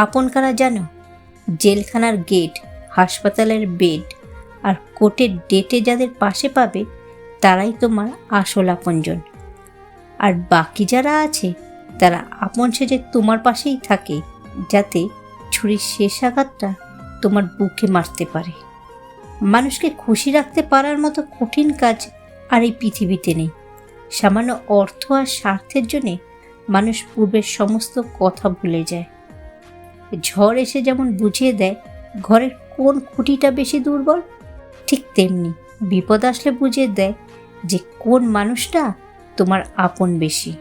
আপন কারা জানো? জেলখানার গেট, হাসপাতালের বেড আর কোর্টের ডেটে যাদের পাশে পাবে তারাই তোমার আসল আপনজন। আর বাকি যারা আছে তারা আপন সেজে তোমার পাশেই থাকে, যাতে ছুরির শেষ আঘাতটা তোমার বুকে মারতে পারে। মানুষকে খুশি রাখতে পারার মতো কঠিন কাজ আর এই পৃথিবীতে নেই। সামান্য অর্থ আর স্বার্থের জন্যে মানুষ পূর্বের সমস্ত কথা ভুলে যায়। ঝড় এসে যেমন বুঝিয়ে দেয় ঘরের কোন খুঁটিটা বেশি দুর্বল, ঠিক তেমনি বিপদ আসলে বুঝিয়ে দেয় যে কোন মানুষটা তোমার আপন বেশি।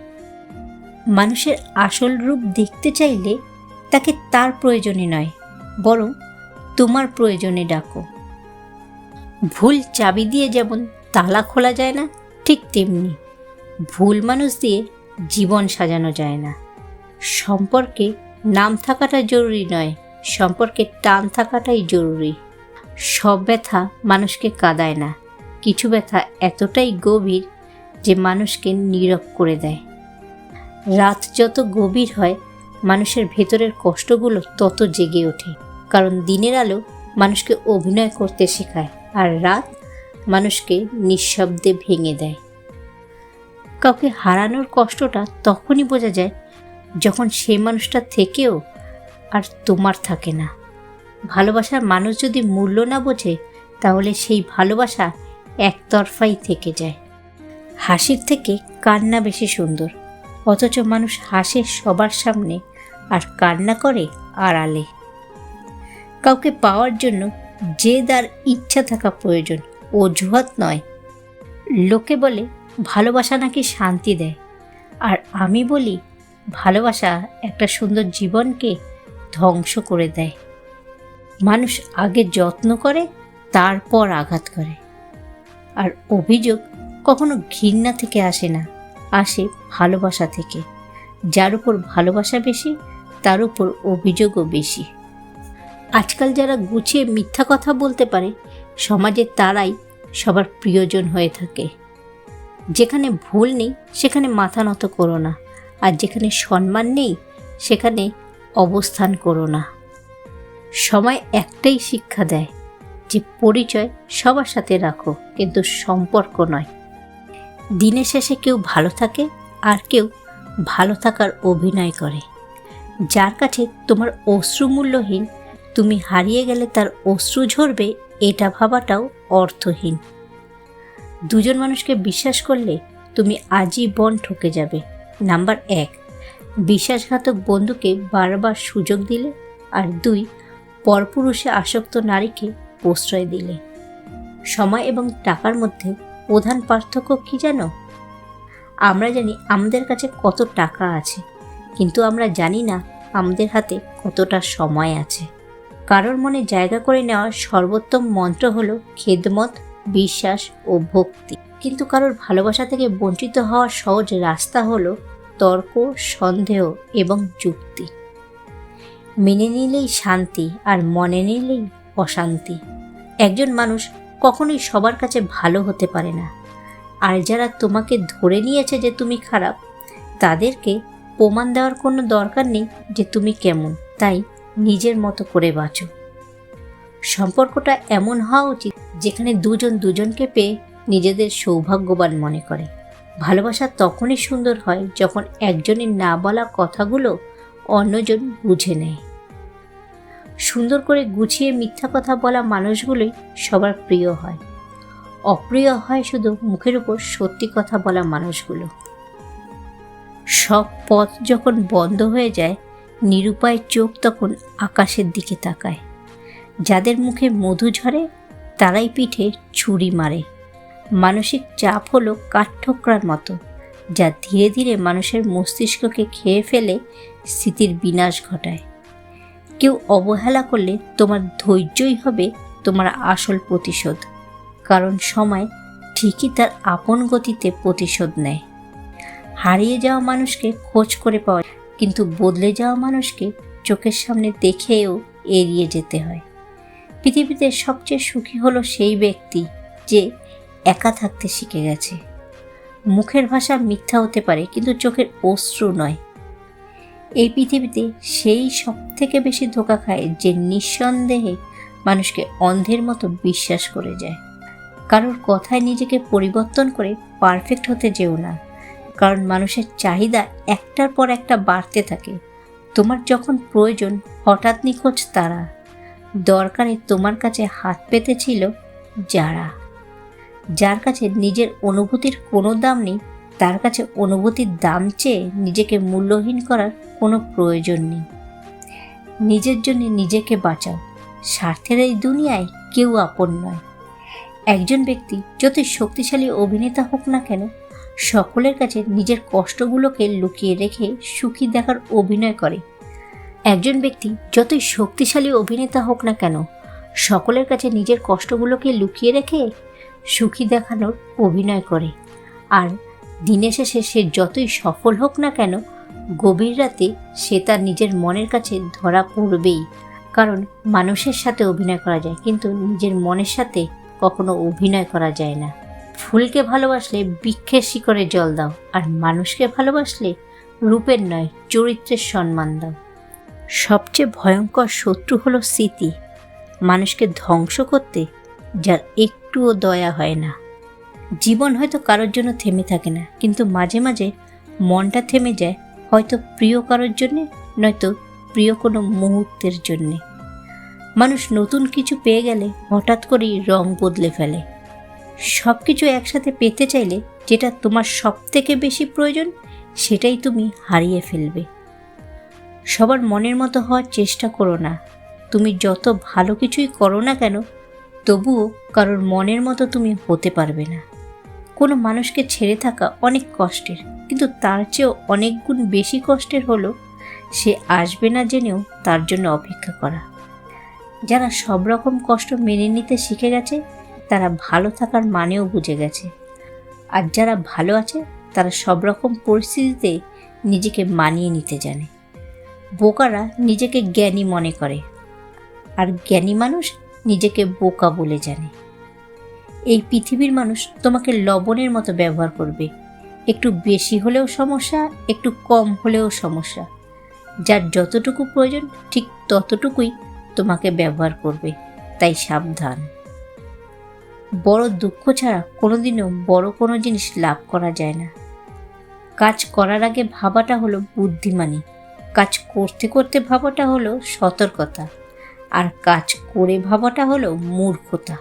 মানুষের আসল রূপ দেখতে চাইলে তাকে তার প্রয়োজনে নয়, বরং তোমার প্রয়োজনে ডাকো। ভুল চাবি দিয়ে যেমন তালা খোলা যায় না, ঠিক তেমনি ভুল মানুষ দিয়ে জীবন সাজানো যায় না। সম্পর্কে নাম থাকাটা জরুরি নয়, সম্পর্কে টান থাকাটাই জরুরি। সব ব্যথা মানুষকে কাঁদায় না, কিছু ব্যথা এতটাই গভীর যে মানুষকে নীরব করে দেয়। রাত যত গভীর হয় মানুষের ভেতরের কষ্টগুলো তত জেগে ওঠে, কারণ দিনের আলো মানুষকে অভিনয় করতে শেখায় আর রাত মানুষকে নিঃশব্দে ভেঙে দেয়। কাউকে হারানোর কষ্টটা তখনই বোঝা যায় যখন সেই মানুষটা থেকেও আর তোমার থাকে না। ভালোবাসার মানুষ যদি মূল্য না বোঝে তাহলে সেই ভালোবাসা একতরফাই থেকে যায়। হাসির থেকে কান্না বেশি সুন্দর, অথচ মানুষ হাসে সবার সামনে আর কান্না করে আড়ালে। কাউকে পাওয়ার জন্য জেদ আর ইচ্ছা থাকা প্রয়োজন, অজুহাত নয়। লোকে বলে ভালোবাসা নাকি শান্তি দেয়, আর আমি বলি ভালোবাসা একটা সুন্দর জীবনকে ধ্বংস করে দেয়। মানুষ আগে যত্ন করে, তারপর আঘাত করে। আর অভিযোগ কখনো ঘৃণা থেকে আসে না, আসে ভালোবাসা থেকে। যার উপর ভালোবাসা বেশি তার উপর অভিযোগও বেশি। আজকাল যারা গুছিয়ে মিথ্যা কথা বলতে পারে সমাজে তারাই সবার প্রিয়জন হয়ে থাকে। যেখানে ভুল নেই সেখানে মাথা নত করো না, আর যেখানে সম্মান নেই সেখানে অবস্থান করো না। সময় একটাই শিক্ষা দেয় যে পরিচয় সবার সাথে রাখো, কিন্তু সম্পর্ক নয়। দিনের শেষে কেউ ভালো থাকে আর কেউ ভালো থাকার অভিনয় করে। যার কাছে তোমার অশ্রু মূল্যহীন, তুমি হারিয়ে গেলে তার অশ্রু ঝরবে, এটা ভাবাটাও অর্থহীন। দুজন মানুষকে বিশ্বাস করলে তুমি আজীবন ঠকে যাবে। নাম্বার 1, বিশ্বাসঘাতক বন্ধুকে বারবার সুযোগ দিলে। আর 2, পরপুরুষে আসক্ত নারীকে প্রশ্রয় দিলে। সময় এবং টাকার মধ্যে প্রধান পার্থক্য কি জানো? আমরা জানি আমাদের কাছে কত টাকা আছে, কিন্তু আমরা জানি না আমাদের হাতে কতটা সময় আছে। কারোর মনে জায়গা করে নেওয়ার সর্বোত্তম মন্ত্র হলো খেদমত, বিশ্বাস ও ভক্তি। কিন্তু কারোর ভালোবাসা থেকে বঞ্চিত হওয়ার সহজ রাস্তা হলো তর্ক, সন্দেহ এবং যুক্তি। মেনে নিলেই শান্তি, আর মনে নিলেই অশান্তি। একজন মানুষ কখনোই সবার কাছে ভালো হতে পারে না, আর যারা তোমাকে ধরে নিয়েছে যে তুমি খারাপ, তাদেরকে প্রমাণ দেওয়ার কোনো দরকার নেই যে তুমি কেমন। তাই নিজের মতো করে বাঁচো। সম্পর্কটা এমন হওয়া উচিত যেখানে দুজন দুজনকে পেয়ে নিজেদের সৌভাগ্যবান মনে করে। ভালোবাসা তখনই সুন্দর হয় যখন একজনের না বলা কথাগুলো অন্যজন বুঝে নেয়। সুন্দর করে গুছিয়ে মিথ্যা কথা বলা মানুষগুলোই সবার প্রিয় হয়। অপ্রিয় হয় শুধু মুখের উপর সত্যি কথা বলা মানুষগুলো। সব পথ যখন বন্ধ হয়ে যায়, নিরুপায় চোখ তখন আকাশের দিকে তাকায়। যাদের মুখে মধু ঝরে তারাই পিঠে ছুরি মারে। মানসিক চাপ হলো কাঠঠোকরার মতো, যা ধীরে ধীরে মানুষের মস্তিষ্ককে খেয়ে ফেলে স্মৃতির বিনাশ ঘটায়। কেউ অবহেলা করলে তোমার ধৈর্যই হবে তোমার আসল প্রতিশোধ, কারণ সময় ঠিকই তার আপন গতিতে প্রতিশোধ নেয়। হারিয়ে যাওয়া মানুষকে খোঁজ করে পাওয়া যায়, কিন্তু বদলে যাওয়া মানুষকে চোখের সামনে দেখেও এড়িয়ে যেতে হয়। পৃথিবীতে সবচেয়ে সুখী হলো সেই ব্যক্তি যে একা থাকতে শিখে গেছে। মুখের ভাষা মিথ্যা হতে পারে, কিন্তু চোখের অশ্রু নয়। এই পৃথিবীতে সেই সব থেকে বেশি ধোঁকা খায় যে নিঃসন্দেহে মানুষকে অন্ধের মতো বিশ্বাস করে যায়। কারোর কথায় নিজেকে পরিবর্তন করে পারফেক্ট হতে যেও না, কারণ মানুষের চাহিদা একটার পর একটা বাড়তে থাকে। তোমার যখন প্রয়োজন হঠাৎ নিখোঁজ তারা, দরকারে তোমার কাছে হাত পেতেছিল যার কাছে নিজের অনুভূতির কোনো দাম নেই, তার কাছে অনুভূতির দাম চেয়ে নিজেকে মূল্যহীন করার কোনো প্রয়োজন নেই। নিজের জন্য নিজেকে বাঁচাও। স্বার্থের এই দুনিয়ায় কেউ আপন নয়। একজন ব্যক্তি যতই শক্তিশালী অভিনেতা হোক না কেন, সকলের কাছে নিজের কষ্টগুলোকে লুকিয়ে রেখে সুখী দেখার অভিনয় করে। একজন ব্যক্তি যতই শক্তিশালী অভিনেতা হোক না কেন, সকলের কাছে নিজের কষ্টগুলোকে লুকিয়ে রেখে সুখী দেখানোর অভিনয় করে। আর দিনের শেষে সে যতই সফল হোক না কেন, গভীর রাতে সে তার নিজের মনের কাছে ধরা পড়বেই। কারণ মানুষের সাথে অভিনয় করা যায়, কিন্তু নিজের মনের সাথে কখনো অভিনয় করা যায় না। ফুলকে ভালোবাসলে বৃক্ষের শিকড়ে জল দাও, আর মানুষকে ভালোবাসলে রূপের নয় চরিত্রের সম্মান দাও। সবচেয়ে ভয়ঙ্কর শত্রু হলো স্মৃতি, মানুষকে ধ্বংস করতে যার একটুও দয়া হয় না। জীবন হয়তো কারোর জন্য থেমে থাকে না, কিন্তু মাঝে মাঝে মনটা থেমে যায়, হয়তো প্রিয় কারোর জন্যে, নয়তো প্রিয় কোনো মুহূর্তের জন্যে। মানুষ নতুন কিছু পেয়ে গেলে হঠাৎ করেই রং বদলে ফেলে। সব কিছু একসাথে পেতে চাইলে যেটা তোমার সব থেকে বেশি প্রয়োজন, সেটাই তুমি হারিয়ে ফেলবে। সবার মনের মতো হওয়ার চেষ্টা করো না। তুমি যত ভালো কিছুই করো না কেন, তবুও কারোর মনের মতো তুমি হতে পারবে না। কোনো মানুষকে ছেড়ে থাকা অনেক কষ্টের, কিন্তু তার চেয়েও অনেক গুণ বেশি কষ্টের হলো সে আসবে না জেনেও তার জন্য অপেক্ষা করা। যারা সব রকম কষ্ট মেনে নিতে শিখে গেছে, তারা ভালো থাকার মানেও বুঝে গেছে। আর যারা ভালো আছে, তারা সব রকম পরিস্থিতিতে নিজেকে মানিয়ে নিতে জানে। বোকারা নিজেকে জ্ঞানী মনে করে, আর জ্ঞানী মানুষ নিজেকে বোকা বলে জানে। এই পৃথিবীর মানুষ তোমাকে লবণের মতো ব্যবহার করবে। একটু বেশি হলেও সমস্যা, একটু কম হলেও সমস্যা। যার যতটুকু প্রয়োজন ঠিক ততটুকুই তোমাকে ব্যবহার করবে, তাই সাবধান। বড় দুঃখ ছাড়া কোনোদিনও বড় কোনো জিনিস লাভ করা যায় না। কাজ করার আগে ভাবাটা হলো বুদ্ধিমানী, কাজ করতে করতে ভাবাটা হলো সতর্কতা, আর কাজ করে ভাবাটা হলো মূর্খতা।